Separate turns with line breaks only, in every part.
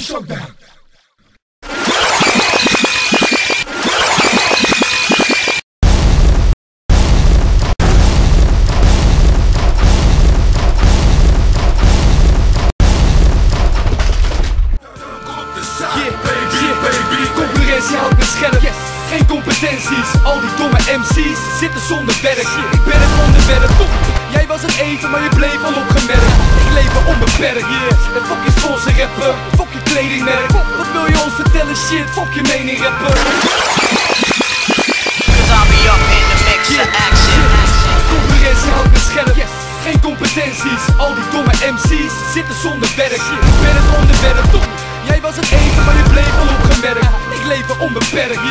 Shockdown.
Concurrentie houdt me scherp, geen competenties. Al die domme MC's zitten zonder werk. Ik ben het onderwerp, jij was het even, maar je bleef al opgemerkt. Ik leef onbeperkt, en fuck je sponsor rapper, fuck je kledingmerk. Wat wil je ons vertellen, shit, fuck je mening rapper. Concurrentie houdt me scherp, geen competenties. Al die domme MC's zitten zonder werk. Ik ben het onderwerp, jij was het even, maar je bleef al opgemerkt. Ik leef onbeperkt,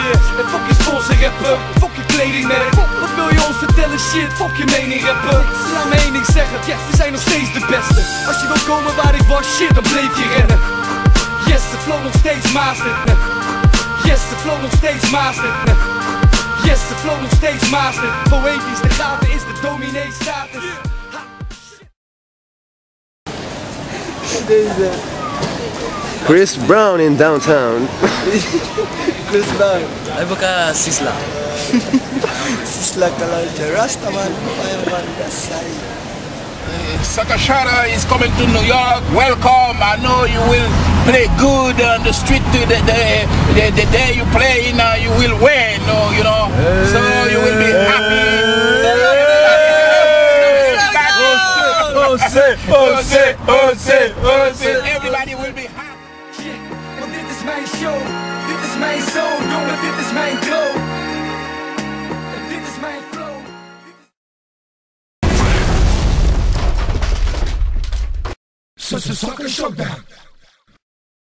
en fuck je sponsor rapper, fuck je kledingmerk. Wat wil je ons vertellen, shit, fuck je mening rapper. Laat me één ding zeggen, we zijn nog steeds de beste. Als je wil komen waar ik was, shit, dan bleef je rennen. Yes, de flow nog steeds master. Yes, de flow nog steeds master. Yes, de flow nog steeds master. Poëtisch, de gave is de dominee status.
Deze
Chris Brown in downtown.
Chris Brown.
Ay baka Sisla.
Sisla Kalaja. Rastaman. Ayaman Dasai.
Sakashara is coming to New York. Welcome. I know you will play good on the street. The day you play, you will win. You know, so you will be happy. Everybody will be happy.
Want dit is mijn show, dit is mijn zoon, jongen, dit is mijn droom. En dit is mijn flow.
Shockdown.